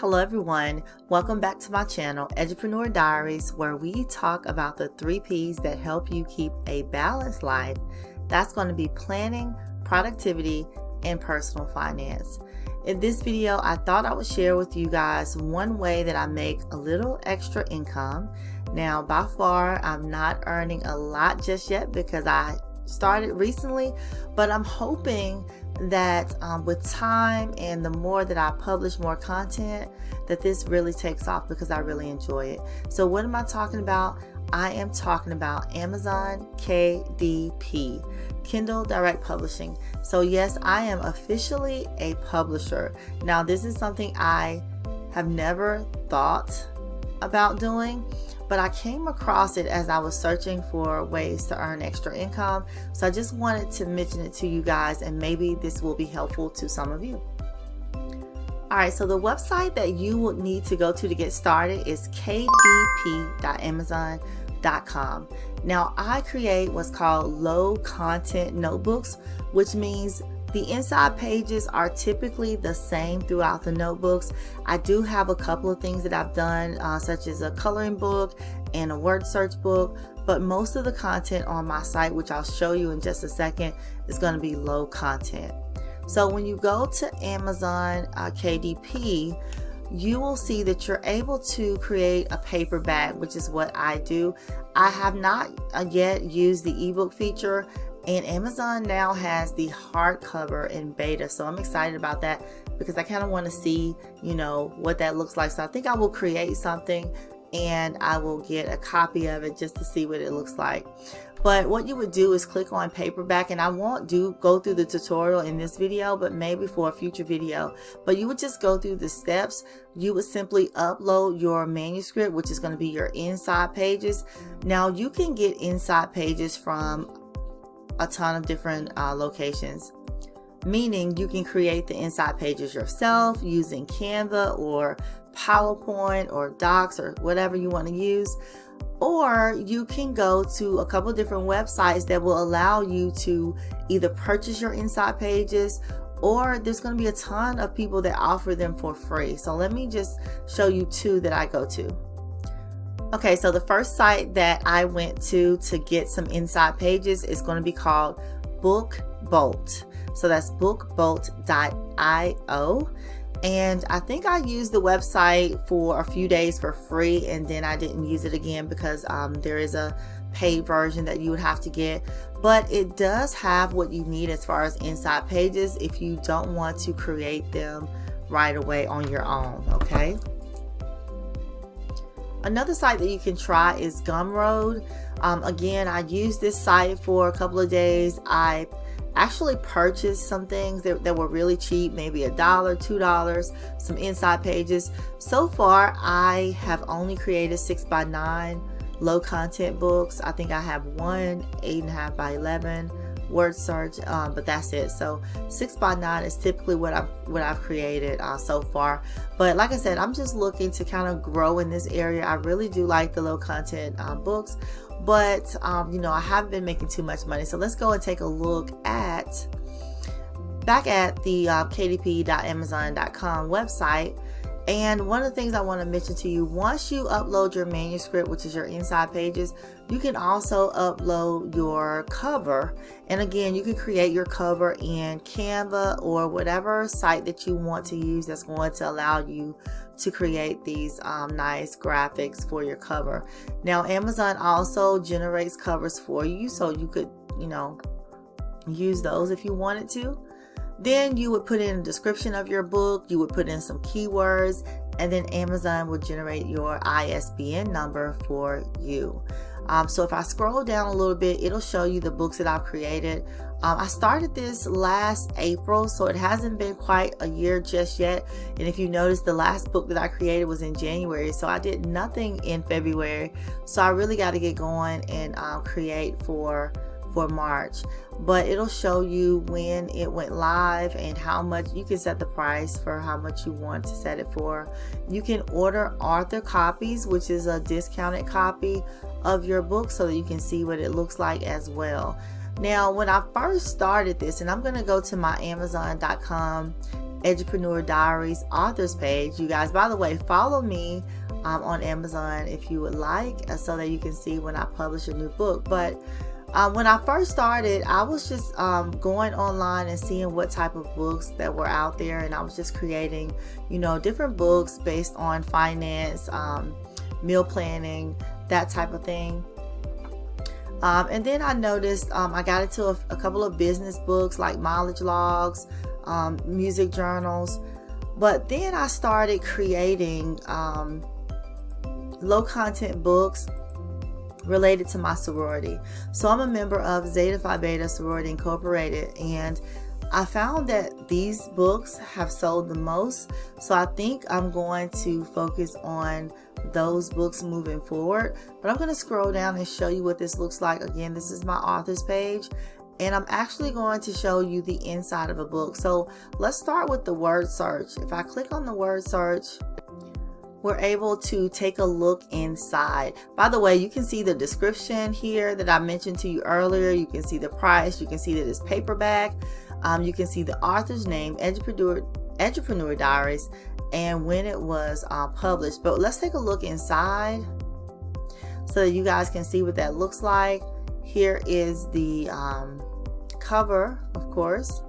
Hello everyone, welcome back to my channel, Edupreneur Diaries, where we talk about the 3 P's that help you keep a balanced life. That's going to be planning, productivity, and personal finance. In this video, I thought I would share with you guys one way that I make a little extra income. Now, by far, I'm not earning a lot just yet because I started recently, but I'm hoping that with time and the more that I publish more content, that this really takes off because I really enjoy it. So what am I talking about? I am talking about Amazon KDP, Kindle Direct Publishing. So yes, I am officially a publisher. Now this is something I have never thought about doing, but I came across it as I was searching for ways to earn extra income. So I just wanted to mention it to you guys, and maybe this will be helpful to some of you. All right, so the website that you will need to go to get started is kdp.amazon.com. Now I create what's called low content notebooks, which means the inside pages are typically the same throughout the notebooks. I do have a couple of things that I've done, such as a coloring book and a word search book, but most of the content on my site, which I'll show you in just a second, is going to be low content. So when you go to Amazon KDP, you will see that you're able to create a paperback, which is what I do. I have not yet used the ebook feature, and Amazon now has the hardcover in beta, so I'm excited about that because I kind of want to see, what that looks like. So I think I will create something and I will get a copy of it just to see what it looks like. But what you would do is click on paperback, and I won't go through the tutorial in this video, but maybe for a future video. But you would just go through the steps. You would simply upload your manuscript, which is going to be your inside pages. Now you can get inside pages from a ton of different locations, meaning you can create the inside pages yourself using Canva or PowerPoint or Docs or whatever you want to use, or you can go to a couple different websites that will allow you to either purchase your inside pages, or there's going to be a ton of people that offer them for free. So let me just show you 2 that I go to. Okay, so the first site that I went to get some inside pages is going to be called BookBolt. So that's bookbolt.io. And I think I used the website for a few days for free, and then I didn't use it again because there is a paid version that you would have to get. But it does have what you need as far as inside pages if you don't want to create them right away on your own, okay? Another site that you can try is Gumroad. Again, I used this site for a couple of days. I actually purchased some things that were really cheap, maybe $1, $2, some inside pages. So far, I have only created 6x9 low content books. I think I have one 8.5 by 11 word search, but that's it. So 6x9 is typically what I've created so far. But like I said, I'm just looking to kind of grow in this area. I really do like the low content books, but I haven't been making too much money. So let's go and take a look back at the kdp.amazon.com website. And one of the things I want to mention to you, once you upload your manuscript, which is your inside pages, you can also upload your cover. And again, you can create your cover in Canva or whatever site that you want to use that's going to allow you to create these nice graphics for your cover. Now, Amazon also generates covers for you, so you could, use those if you wanted to. Then you would put in a description of your book, you would put in some keywords, and then Amazon would generate your ISBN number for you. So if I scroll down a little bit, it'll show you the books that I've created. I started this last April, so it hasn't been quite a year just yet. And if you notice, the last book that I created was in January, so I did nothing in February. So I really got to get going and create for March. But it'll show you when it went live and how much. You can set the price for how much you want to set it for. You can order author copies, which is a discounted copy of your book, so that you can see what it looks like as well. Now, when I first started this, and I'm going to go to my Amazon.com Edupreneur Diaries authors page. You guys, by the way, follow me on Amazon if you would like, so that you can see when I publish a new book. But when I first started, I was just going online and seeing what type of books that were out there, and I was just creating, you know, different books based on finance, meal planning, that type of thing. And then I noticed I got into a couple of business books like mileage logs, music journals. But then I started creating low content books related to my sorority. So I'm a member of Zeta Phi Beta Sorority Incorporated, and I found that these books have sold the most. So I think I'm going to focus on those books moving forward. But I'm going to scroll down and show you what this looks like. Again, this is my authors page, and I'm actually going to show you the inside of a book. So let's start with the word search. If I click on the word search, we're able to take a look inside. By the way, you can see the description here that I mentioned to you earlier. You can see the price. You can see that it's paperback. You can see the author's name, Edupreneur Diaries, and when it was published. But let's take a look inside so that you guys can see what that looks like. Here is the cover, of course.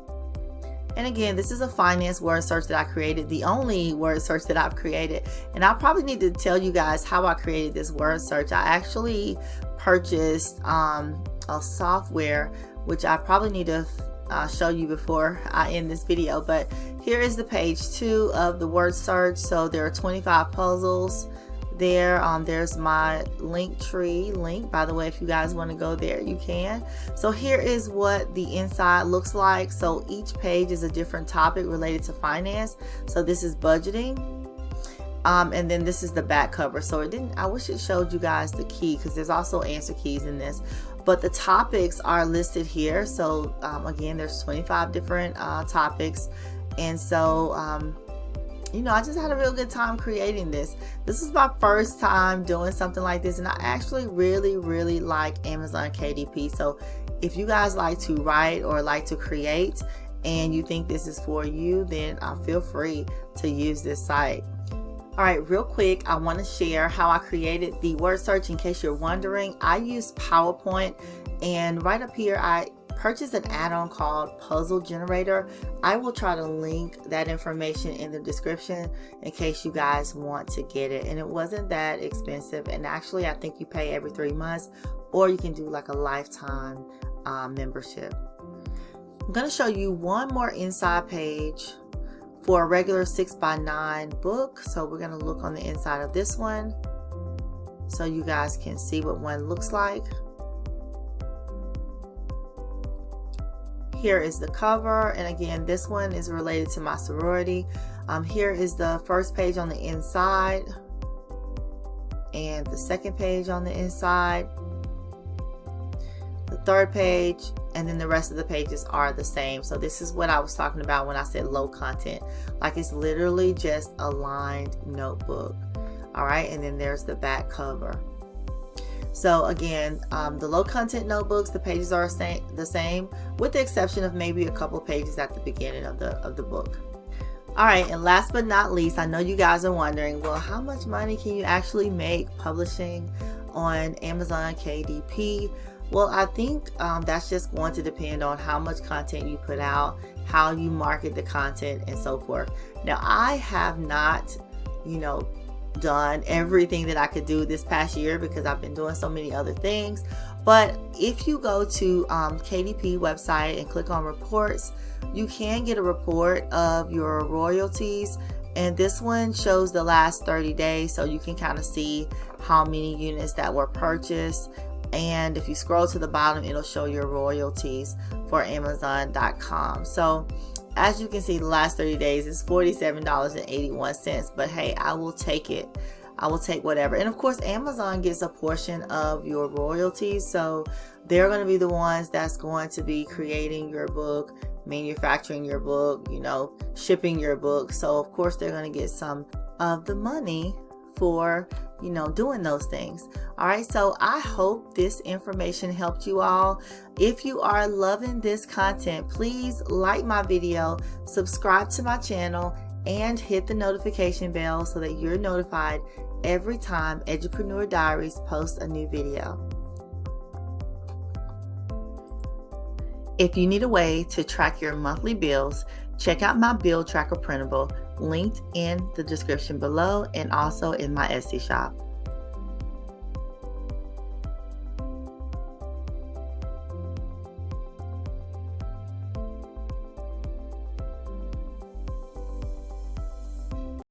And again, this is a finance word search that I created, the only word search that I've created. And I probably need to tell you guys how I created this word search. I actually purchased a software, which I probably need to show you before I end this video. But here is the page 2 of the word search. So there are 25 puzzles there. There's my Linktree link. By the way, if you guys want to go there, you can. So here is what the inside looks like. So each page is a different topic related to finance. So this is budgeting, and then this is the back cover. So it didn't, I wish it showed you guys the key, because there's also answer keys in this, but the topics are listed here. So again, there's 25 different topics. And so you know, I just had a real good time creating this. This is my first time doing something like this, and I actually really like Amazon KDP. So if you guys like to write or like to create and you think this is for you, then feel free to use this site. All right, real quick, I want to share how I created the word search. In case you're wondering, I use PowerPoint, and right up here I purchased an add-on called Puzzle Generator. I will try to link that information in the description in case you guys want to get it. And it wasn't that expensive, and actually I think you pay every 3 months, or you can do like a lifetime membership. I'm going to show you one more inside page for a regular 6x9 book. So we're going to look on the inside of this one so you guys can see what one looks like. Here is the cover, and again, this one is related to my sorority. Here is the first page on the inside, and the second page on the inside, the third page, and then the rest of the pages are the same. So this is what I was talking about when I said low content. Like, it's literally just a lined notebook. All right, and then there's the back cover. So again, the low content notebooks, the pages are the same, with the exception of maybe a couple pages at the beginning of the book. All right, and last but not least, I know you guys are wondering, well, how much money can you actually make publishing on Amazon KDP? Well, I think that's just going to depend on how much content you put out, how you market the content, and so forth. Now, I have not, you know, done everything that I could do this past year because I've been doing so many other things. But if you go to KDP website and click on reports, you can get a report of your royalties, and this one shows the last 30 days, so you can kind of see how many units that were purchased. And if you scroll to the bottom, it'll show your royalties for Amazon.com. So as you can see, the last 30 days is $47.81, but hey, I will take it. I will take whatever. And of course, Amazon gets a portion of your royalties, so they're going to be the ones that's going to be creating your book, manufacturing your book, you know, shipping your book. So of course, they're going to get some of the money for doing those things. All right, so I hope this information helped you all. If you are loving this content, please like my video, subscribe to my channel, and hit the notification bell so that you're notified every time Edupreneur Diaries posts a new video. If you need a way to track your monthly bills, check out my bill tracker printable, linked in the description below and also in my Etsy shop.